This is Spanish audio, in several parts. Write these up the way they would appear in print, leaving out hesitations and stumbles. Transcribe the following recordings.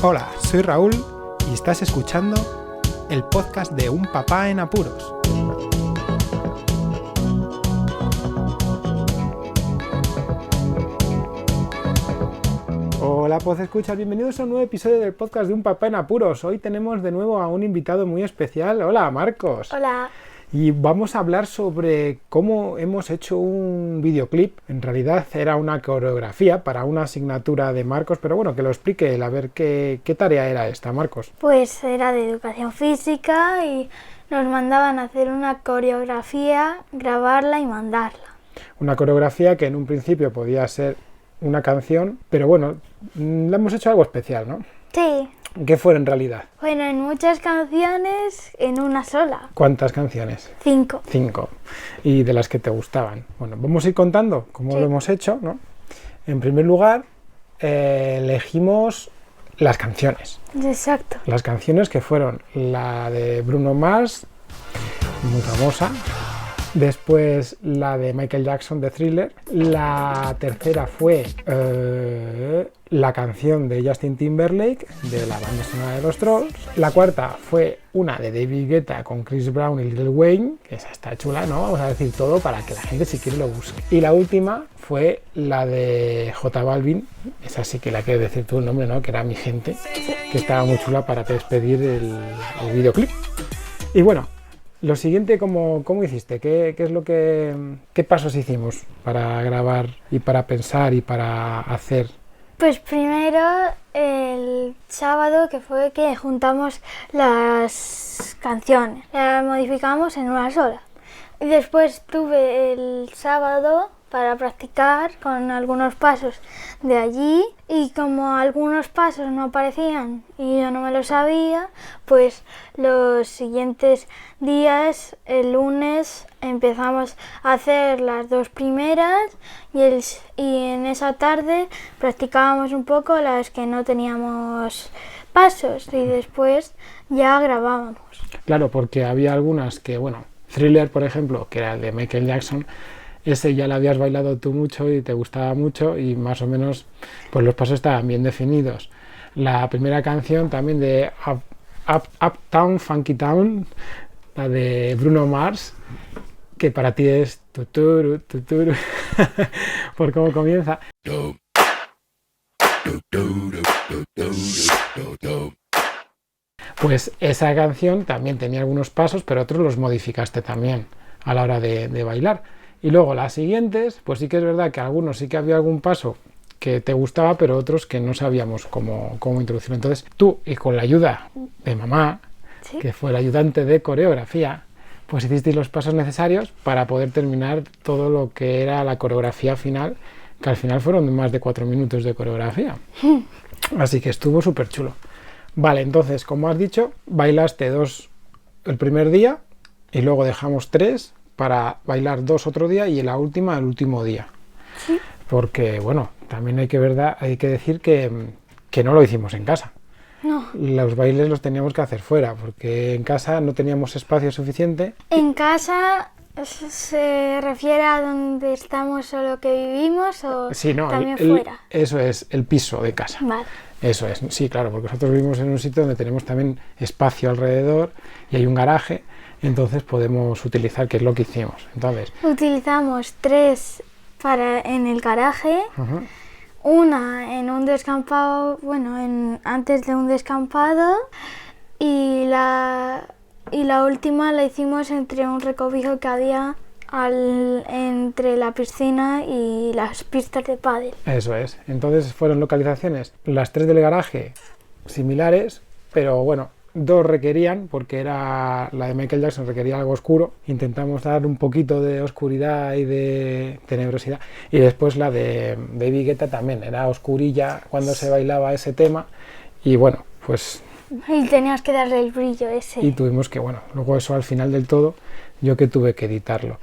Hola, soy Raúl y estás escuchando el podcast de Un Papá en Apuros. Hola, escuchas, bienvenidos a un nuevo episodio del podcast de Un Papá en Apuros. Hoy tenemos de nuevo a un invitado muy especial. Hola, Marcos. Hola. Y vamos a hablar sobre cómo hemos hecho un videoclip. En realidad era una coreografía para una asignatura de Marcos, pero bueno, que lo explique él, a ver qué tarea era esta, Marcos. Pues era de educación física y nos mandaban a hacer una coreografía, grabarla y mandarla. Una coreografía que en un principio podía ser una canción, pero bueno, le hemos hecho algo especial, ¿no? Sí. ¿Qué fue en realidad? Bueno, en muchas canciones, en una sola. ¿Cuántas canciones? 5. 5. Y de las que te gustaban. Bueno, vamos a ir contando cómo lo hemos hecho, ¿no? En primer lugar, elegimos las canciones. Exacto. Las canciones que fueron la de Bruno Mars, muy famosa. Después la de Michael Jackson de Thriller. La tercera fue la canción de Justin Timberlake de la banda sonora de los Trolls. La cuarta fue una de David Guetta con Chris Brown y Lil Wayne, que esa está chula, ¿no? Vamos a decir todo para que la gente si quiere lo busque. Y la última fue la de J Balvin, esa sí que la quieres decir tú el nombre, ¿no? Que era Mi Gente, que estaba muy chula para despedir el videoclip. Y bueno, lo siguiente, ¿cómo hiciste? ¿Qué pasos hicimos para grabar y para pensar y para hacer? Pues primero el sábado, que fue que juntamos las canciones, las modificamos en una sola. Y después tuve el sábado para practicar con algunos pasos de allí, y como algunos pasos no aparecían y yo no me lo sabía, pues los siguientes días, el lunes, empezamos a hacer las dos primeras y en esa tarde practicábamos un poco las que no teníamos pasos y después ya grabábamos. Claro, porque había algunas que, bueno, Thriller, por ejemplo, que era el de Michael Jackson, ese ya lo habías bailado tú mucho y te gustaba mucho y más o menos pues los pasos estaban bien definidos. La primera canción también de Uptown Funky Town, la de Bruno Mars, que para ti es tuturu, tuturu, por cómo comienza. Pues esa canción también tenía algunos pasos, pero otros los modificaste también a la hora de bailar. Y luego las siguientes, pues sí que es verdad que algunos sí que había algún paso que te gustaba, pero otros que no sabíamos cómo introducirlo. Entonces tú, y con la ayuda de mamá, ¿sí?, que fue la ayudante de coreografía, pues hicisteis los pasos necesarios para poder terminar todo lo que era la coreografía final, que al final fueron más de 4 minutos de coreografía. Así que estuvo súper chulo. Vale, entonces, como has dicho, bailaste 2 el primer día y luego dejamos 3 para bailar 2 otro día y en la última el último día. Sí. Porque, bueno, también hay que decir que no lo hicimos en casa. No. Los bailes los teníamos que hacer fuera, porque en casa no teníamos espacio suficiente. ¿En casa se refiere a donde estamos solo que vivimos o sí, no, también fuera? Eso es, el piso de casa. Vale. Eso es, sí, claro, porque nosotros vivimos en un sitio donde tenemos también espacio alrededor y hay un garaje, entonces podemos utilizar, que es lo que hicimos. Entonces, utilizamos 3 en el garaje, una en un descampado, antes de un descampado, y la última la hicimos entre un recobijo que había entre la piscina y las pistas de pádel. Eso es, entonces fueron localizaciones, las 3 del garaje similares, pero bueno, 2 requerían, porque era la de Michael Jackson requería algo oscuro, intentamos dar un poquito de oscuridad y de tenebrosidad, y después la de David Guetta también era oscurilla cuando se bailaba ese tema, y bueno, pues y tenías que darle el brillo ese. Y tuvimos que, luego eso al final del todo, yo que tuve que editarlo.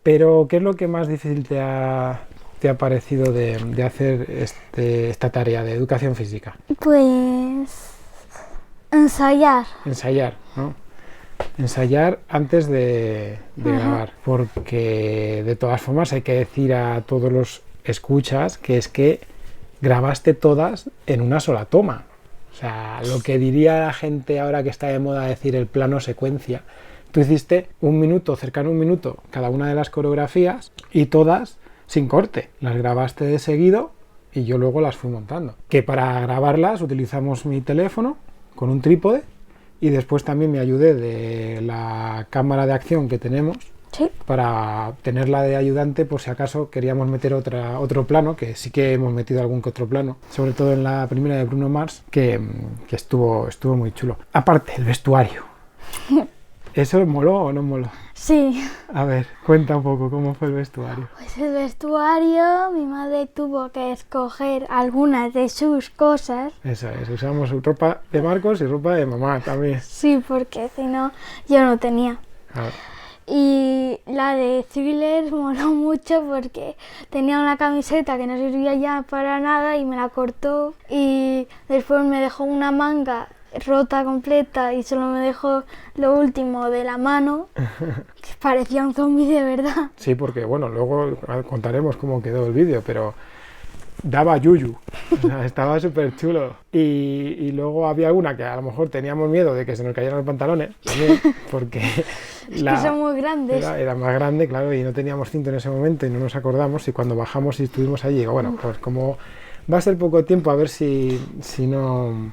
Pero, ¿qué es lo que más difícil te ha parecido de hacer esta tarea de educación física? Pues ensayar. Ensayar, ¿no? Ensayar antes de grabar, porque de todas formas hay que decir a todos los escuchas que es que grabaste todas en una sola toma. O sea, lo que diría la gente ahora que está de moda decir el plano secuencia. Tú hiciste 1 minuto, cercano a 1 minuto, cada una de las coreografías y todas sin corte. Las grabaste de seguido y yo luego las fui montando. Que para grabarlas utilizamos mi teléfono con un trípode y después también me ayudé de la cámara de acción que tenemos. Sí. Para tenerla de ayudante por si acaso queríamos meter otro plano, que sí que hemos metido algún que otro plano, sobre todo en la primera de Bruno Mars, que estuvo muy chulo. Aparte, el vestuario. ¿Eso moló o no moló? Sí. A ver, cuenta un poco cómo fue el vestuario. Pues el vestuario, mi madre tuvo que escoger algunas de sus cosas. Eso es, usamos ropa de Marcos y ropa de mamá también. Sí, porque si no, yo no tenía. Ah. Y la de Thriller moló mucho porque tenía una camiseta que no servía ya para nada y me la cortó y después me dejó una manga rota completa y solo me dejó lo último de la mano, que parecía un zombie de verdad. Sí, porque bueno, luego contaremos cómo quedó el vídeo, pero daba yuyu, o sea, estaba súper chulo. Y luego había alguna que a lo mejor teníamos miedo de que se nos cayeran los pantalones, también, porque es que son muy grandes. Era más grande, claro, y no teníamos cinto en ese momento y no nos acordamos. Y cuando bajamos y estuvimos allí, digo, bueno, pues como va a ser poco tiempo, a ver si no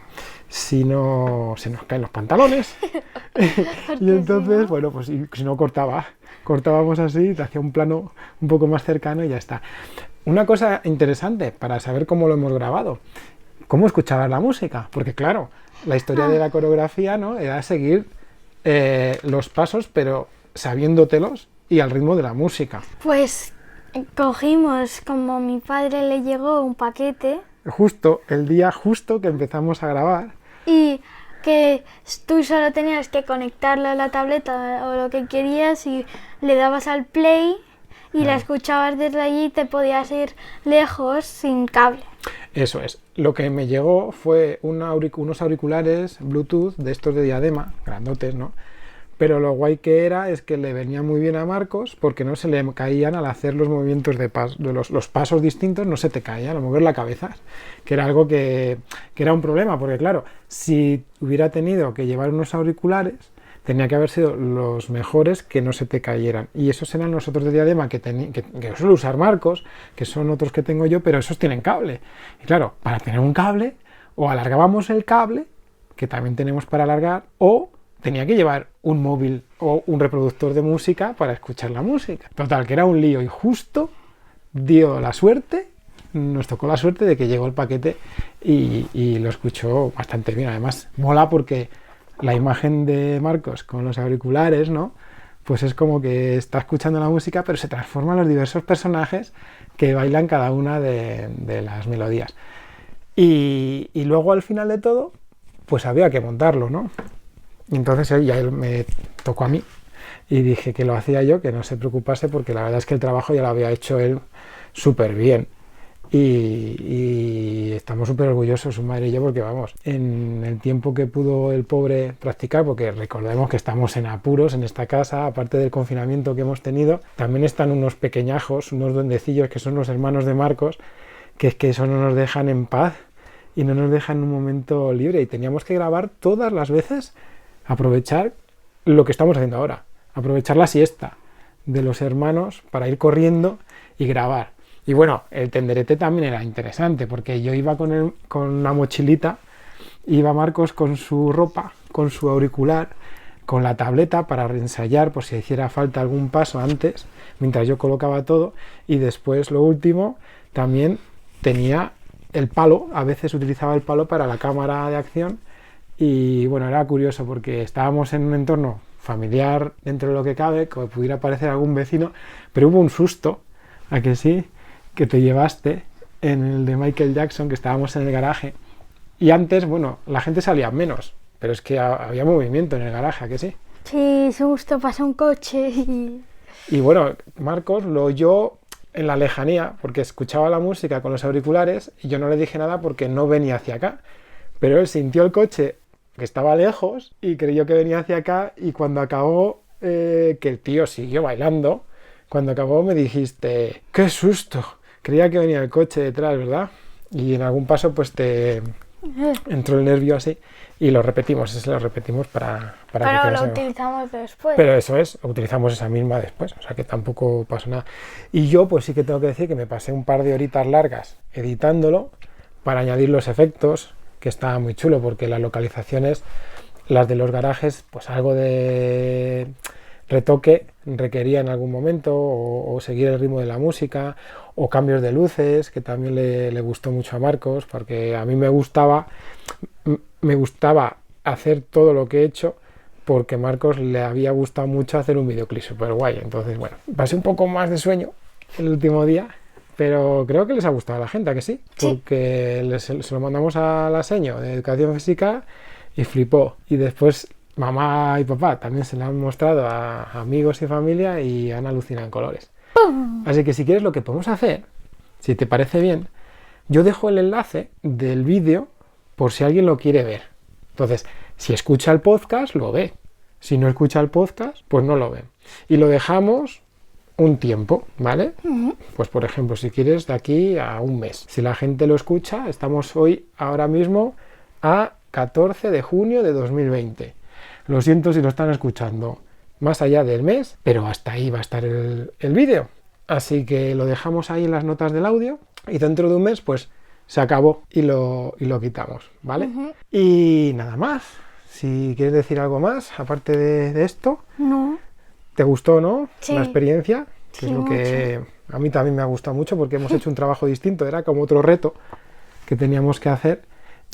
se nos caen los pantalones. Y entonces, si no, bueno, pues si no cortábamos así, te hacía un plano un poco más cercano y ya está. Una cosa interesante para saber cómo lo hemos grabado, cómo escuchabas la música, porque claro, la historia de la coreografía, ¿no?, era seguir los pasos, pero sabiéndotelos y al ritmo de la música. Pues cogimos, como mi padre le llegó un paquete. Justo, el día justo que empezamos a grabar. Y que tú solo tenías que conectarla a la tableta o lo que querías y le dabas al play y la escuchabas desde allí y te podías ir lejos sin cable. Eso es. Lo que me llegó fue unos auriculares Bluetooth de estos de diadema, grandotes, ¿no? Pero lo guay que era es que le venía muy bien a Marcos porque no se le caían al hacer los movimientos de los pasos distintos, no se te caían al mover la cabeza, que era algo que era un problema, porque claro, si hubiera tenido que llevar unos auriculares, tenía que haber sido los mejores que no se te cayeran. Y esos eran los otros de diadema que suele usar Marcos, que son otros que tengo yo, pero esos tienen cable. Y claro, para tener un cable, o alargábamos el cable, que también tenemos para alargar, o tenía que llevar un móvil o un reproductor de música para escuchar la música. Total, que era un lío y justo nos tocó la suerte de que llegó el paquete y lo escuchó bastante bien. Además, mola porque la imagen de Marcos con los auriculares, ¿no?, pues es como que está escuchando la música, pero se transforman los diversos personajes que bailan cada una de las melodías. Y luego al final de todo, pues había que montarlo, ¿no? Y entonces ya él me tocó a mí y dije que lo hacía yo, que no se preocupase porque la verdad es que el trabajo ya lo había hecho él súper bien y estamos súper orgullosos su madre y yo porque vamos, en el tiempo que pudo el pobre practicar, porque recordemos que estamos en apuros en esta casa, aparte del confinamiento que hemos tenido, también están unos pequeñajos, unos duendecillos que son los hermanos de Marcos, que es que eso no nos dejan en paz y no nos dejan un momento libre y teníamos que grabar todas las veces, aprovechar lo que estamos haciendo ahora, aprovechar la siesta de los hermanos para ir corriendo y grabar. Y bueno, el tenderete también era interesante porque yo iba con una mochilita, iba Marcos con su ropa, con su auricular, con la tableta para reensayar por si hiciera falta algún paso antes, mientras yo colocaba todo, y después lo último también tenía el palo, a veces utilizaba el palo para la cámara de acción. Y bueno, era curioso porque estábamos en un entorno familiar dentro de lo que cabe, que pudiera parecer algún vecino, pero hubo un susto, ¿a que sí?, que te llevaste en el de Michael Jackson, que estábamos en el garaje. Y antes, bueno, la gente salía menos, pero es que había movimiento en el garaje, ¿a que sí? Sí, justo pasó un coche Y bueno, Marcos lo oyó en la lejanía, porque escuchaba la música con los auriculares y yo no le dije nada porque no venía hacia acá. Pero él sintió el coche que estaba lejos y creyó que venía hacia acá y cuando acabó, que el tío siguió bailando, cuando acabó me dijiste, ¡qué susto! Creía que venía el coche detrás, ¿verdad? Y en algún paso pues te entró el nervio así y lo repetimos, ese lo repetimos para que Pero quede lo así. utilizamos después. Pero eso es, utilizamos esa misma después, o sea que tampoco pasó nada. Y yo pues sí que tengo que decir que me pasé un par de horitas largas editándolo para añadir los efectos, que estaba muy chulo porque las localizaciones, las de los garajes, pues algo de retoque requería en algún momento, o seguir el ritmo de la música, o cambios de luces, que también le gustó mucho a Marcos, porque a mí me gustaba hacer todo lo que he hecho, porque a Marcos le había gustado mucho hacer un videoclip súper guay. Entonces, bueno, pasé un poco más de sueño el último día, pero creo que les ha gustado a la gente, ¿a que sí? Sí. Porque se lo mandamos a la seño de Educación Física y flipó. Y después mamá y papá también se lo han mostrado a amigos y familia y han alucinado en colores. Así que si quieres, lo que podemos hacer, si te parece bien, yo dejo el enlace del vídeo por si alguien lo quiere ver. Entonces, si escucha el podcast, lo ve. Si no escucha el podcast, pues no lo ve. Y lo dejamos un tiempo, ¿vale? Pues por ejemplo, si quieres, de aquí a un mes. Si la gente lo escucha, estamos ahora mismo a 14 de junio de 2020. Lo siento si lo están escuchando más allá del mes, pero hasta ahí va a estar el vídeo. Así que lo dejamos ahí en las notas del audio y dentro de un mes, pues se acabó y lo quitamos, ¿vale? Y nada más. Si quieres decir algo más, aparte de esto, No. ¿te gustó, no? Sí. La experiencia, que Sí, es lo que a mí también me ha gustado mucho porque hemos hecho un trabajo distinto, era como otro reto que teníamos que hacer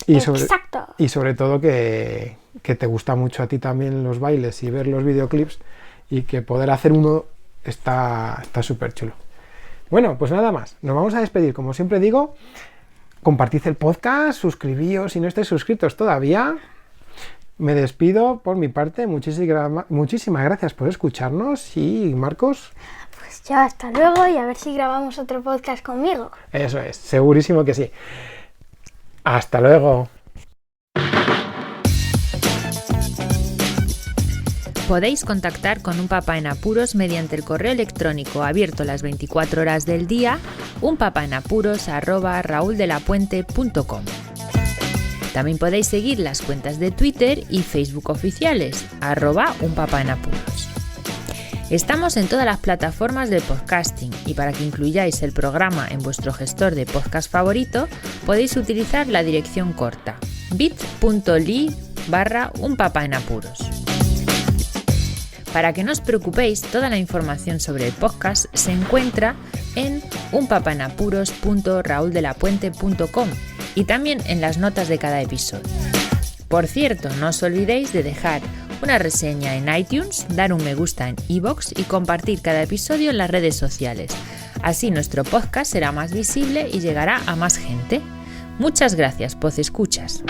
y sobre todo que te gusta mucho a ti también los bailes y ver los videoclips y que poder hacer uno está súper chulo. Bueno, pues nada más, nos vamos a despedir, como siempre digo, compartid el podcast, suscribíos si no estáis suscritos todavía. Me despido por mi parte, muchísimas gracias por escucharnos y Marcos. Pues ya, hasta luego y a ver si grabamos otro podcast conmigo. Eso es, segurísimo que sí. Hasta luego. Podéis contactar con Un Papá en Apuros mediante el correo electrónico abierto las 24 horas del día, unpapaenapuros@rauldelapuente.com. También podéis seguir las cuentas de Twitter y Facebook oficiales, @unpapaenapuros. Estamos en todas las plataformas de podcasting y para que incluyáis el programa en vuestro gestor de podcast favorito, podéis utilizar la dirección corta bit.ly/unpapaenapuros. Para que no os preocupéis, toda la información sobre el podcast se encuentra en unpapaenapuros.rauldelapuente.com y también en las notas de cada episodio. Por cierto, no os olvidéis de dejar una reseña en iTunes, dar un me gusta en iVoox y compartir cada episodio en las redes sociales. Así nuestro podcast será más visible y llegará a más gente. Muchas gracias, podcescuchas.